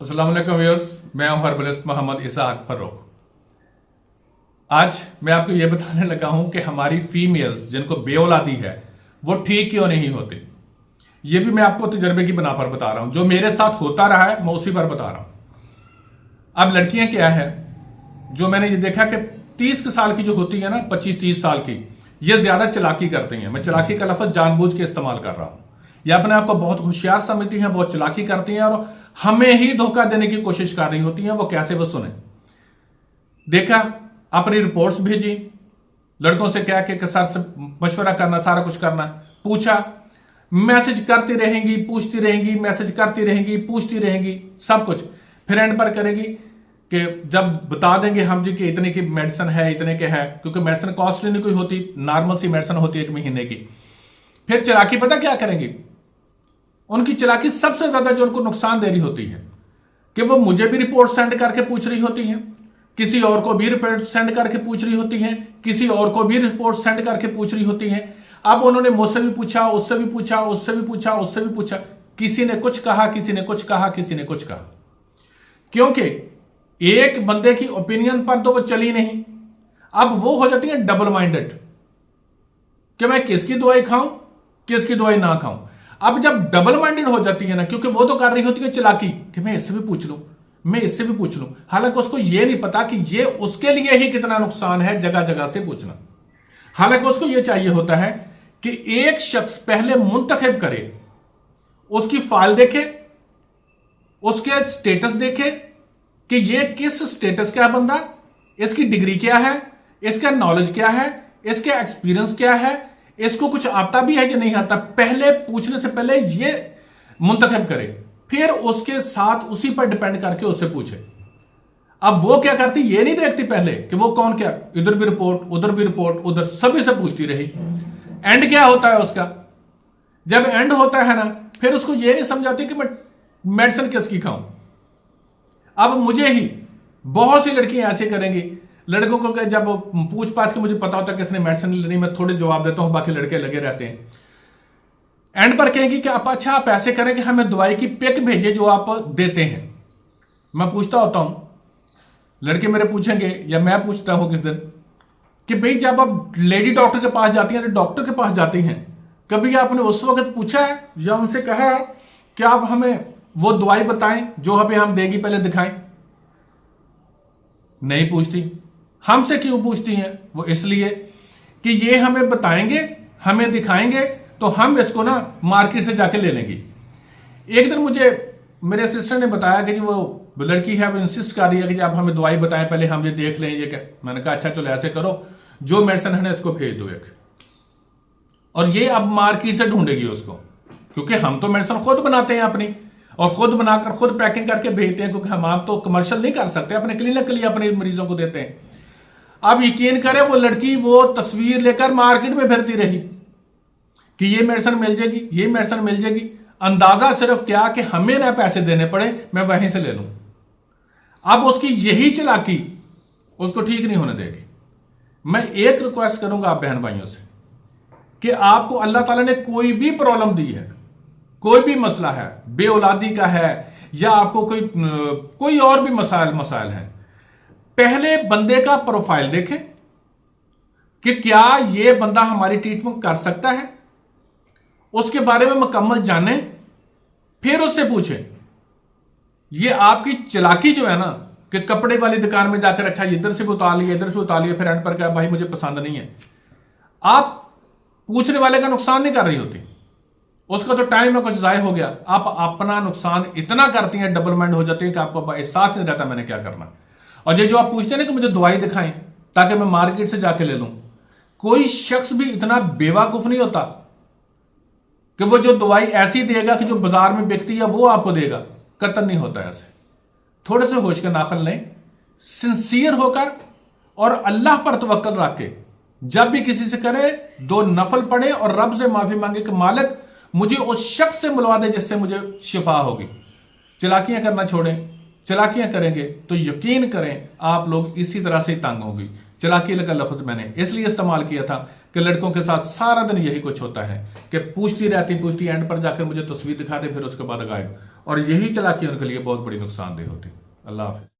अस्सलाम वालेकुम व्यूअर्स, मैं हूं हर्बलिस्ट मोहम्मद इसहाक फर्रुख। आज मैं आपको यह बताने लगा हूं कि हमारी फीमेल्स जिनको बेऔलादी है वो ठीक क्यों नहीं होती। ये भी मैं आपको तजर्बे की बना पर बता रहा हूं, जो मेरे साथ होता रहा है मैं उसी पर बता रहा हूं। अब लड़कियां क्या है, जो मैंने ये देखा कि 30 साल की जो होती है ना, 25-30 साल की, ये ज्यादा चालाकी करती हैं। मैं चालाकी का लफ्ज जानबूझ के इस्तेमाल कर रहा हूं। ये अपने आप को बहुत होशियार समझती हैं, बहुत चालाकी करती हैं और हमें ही धोखा देने की कोशिश कर रही होती हैं। वो कैसे, वो सुने। देखा, अपनी रिपोर्ट्स भेजी, लड़कों से क्या कि सर से मशवरा करना, सारा कुछ करना, पूछा, मैसेज करती रहेंगी, पूछती रहेंगी, मैसेज करती रहेंगी, पूछती रहेंगी, सब कुछ। फिर एंड पर करेंगी कि जब बता देंगे हम जी कि इतने की मेडिसिन है, इतने के है, क्योंकि मेडिसिन कॉस्टली नहीं कोई होती, नॉर्मल सी मेडिसिन होती है 1 महीने की। फिर चालाकी पता क्या करेंगी, उनकी चालाकी सबसे ज्यादा जो उनको नुकसान दे रही होती है कि वो मुझे भी रिपोर्ट सेंड करके पूछ रही होती हैं, किसी और को भी रिपोर्ट सेंड करके पूछ रही होती हैं, किसी और को भी रिपोर्ट सेंड करके पूछ रही होती हैं। अब उन्होंने मुझसे भी पूछा, उससे भी पूछा, उससे भी पूछा, उससे भी पूछा, किसी ने कुछ कहा, किसी ने कुछ कहा, किसी ने कुछ कहा, क्योंकि एक बंदे की ओपिनियन पर तो वो चली नहीं। अब वो हो जाती है डबल माइंडेड कि मैं किसकी दवाई खाऊं, किसकी दवाई ना खाऊं। अब जब डबल माइंडेड हो जाती है ना, क्योंकि वो तो कर रही होती है चालाकी कि मैं इससे भी पूछ लूं, मैं इससे भी पूछ लूं, हालांकि उसको ये नहीं पता कि ये उसके लिए ही कितना नुकसान है जगह जगह से पूछना। हालांकि उसको ये चाहिए होता है कि एक शख्स पहले मुंतखब करे, उसकी फाइल देखे, उसके स्टेटस देखे कि ये किस स्टेटस का बंदा, इसकी डिग्री क्या है, इसका नॉलेज क्या है, इसका एक्सपीरियंस क्या है, इसको कुछ आता भी है कि नहीं आता। पहले पूछने से पहले ये मुंतखब करे, फिर उसके साथ उसी पर डिपेंड करके उससे पूछे। अब वो क्या करती, ये नहीं देखती पहले कि वो कौन, क्या इधर भी रिपोर्ट, उधर भी रिपोर्ट, उधर सभी से पूछती रही। एंड क्या होता है उसका, जब एंड होता है ना, फिर उसको ये नहीं समझाती कि मैं मेडिसिन किसकी खाऊं। अब मुझे ही बहुत सी लड़कियां ऐसे करेंगी, लड़कों को जब पूछ पाछ के मुझे पता होता है किसने मेडिसिन लेनी, मैं थोड़े जवाब देता हूं, बाकी लड़के लगे रहते हैं। एंड पर कहेंगी कि आप अच्छा, आप ऐसे करें कि हमें दवाई की पिक भेजे जो आप देते हैं। मैं पूछता होता हूं, लड़के मेरे पूछेंगे या मैं पूछता हूं किस दिन कि भाई जब आप लेडी डॉक्टर के पास जाती हैं, डॉक्टर के पास जाती हैं, कभी आपने उस वक्त पूछा है या उनसे कहा है कि आप हमें वो दवाई बताएं जो हमें हम देगी, पहले दिखाएं? नहीं पूछती। हमसे क्यों पूछती हैं? वो इसलिए कि ये हमें बताएंगे, हमें दिखाएंगे, तो हम इसको ना मार्केट से जाके ले लेंगे। एक दिन मुझे मेरे सिस्टर ने बताया कि वो लड़की है, वो इंसिस्ट कर रही है कि आप हमें दवाई बताएं, पहले हम ये देख लें ये क्या। मैंने कहा अच्छा चलो ऐसे करो, जो मेडिसिन है ना इसको भेज दो एक, और ये अब मार्केट से ढूंढेगी उसको, क्योंकि हम तो मेडिसिन खुद बनाते हैं अपनी, और खुद बनाकर खुद पैकिंग करके भेजते हैं, क्योंकि हम आप तो कमर्शियल नहीं कर सकते, अपने क्लिनिक के लिए अपने मरीजों को देते हैं। अब यकीन करें, वो लड़की वो तस्वीर लेकर मार्केट में फिरती रही कि ये मेडिसिन मिल जाएगी, ये मेडिसिन मिल जाएगी। अंदाजा सिर्फ क्या कि हमें ना पैसे देने पड़े, मैं वहीं से ले लूं। अब उसकी यही चालाकी उसको ठीक नहीं होने देगी। मैं एक रिक्वेस्ट करूंगा आप बहन भाइयों से कि आपको अल्लाह ताला ने कोई भी प्रॉब्लम दी है, कोई भी मसला है, बेऔलादी का है या आपको कोई और भी मसाइल है, पहले बंदे का प्रोफाइल देखें कि क्या यह बंदा हमारी ट्रीटमेंट कर सकता है, उसके बारे में मुकम्मल जाने, फिर उससे पूछें। यह आपकी चालाकी जो है ना कि कपड़े वाली दुकान में जाकर अच्छा इधर से भी उतार लिया, इधर से उतार लिया, फिर एंड पर क्या भाई मुझे पसंद नहीं है, आप पूछने वाले का नुकसान नहीं कर रही होती, उसका तो टाइम में कुछ जाय हो गया। आप अपना नुकसान इतना करती हैं, डबल माइंड हो जाती है कि आपको एहसास नहीं रहता मैंने क्या करना। और ये जो आप पूछते हैं ना कि मुझे दवाई दिखाएं ताकि मैं मार्केट से जाके ले लूं, कोई शख्स भी इतना बेवकूफ नहीं होता कि वो जो दवाई ऐसी देगा कि जो बाजार में बिकती है वो आपको देगा। कतई नहीं होता ऐसे। थोड़े से होश के नाखन लें, सिंसियर होकर और अल्लाह पर तवक्कल रख के जब भी किसी से करे 2 नफल पढ़े और रब से माफी मांगे कि मालिक मुझे उस शख्स से मिलवा दे जिससे मुझे शिफा होगी। चालाकियां करना छोड़ें। चालाकियां करेंगे तो यकीन करें आप लोग इसी तरह से तंग होंगी। चालाकी का लफ्ज मैंने इसलिए इस्तेमाल किया था कि लड़कों के साथ सारा दिन यही कुछ होता है कि पूछती रहती, एंड पर जाकर मुझे तस्वीर दिखा दे, फिर उसके बाद गायब। और यही चालाकी उनके लिए बहुत बड़ी नुकसानदेह होती। अल्लाह हाफिज।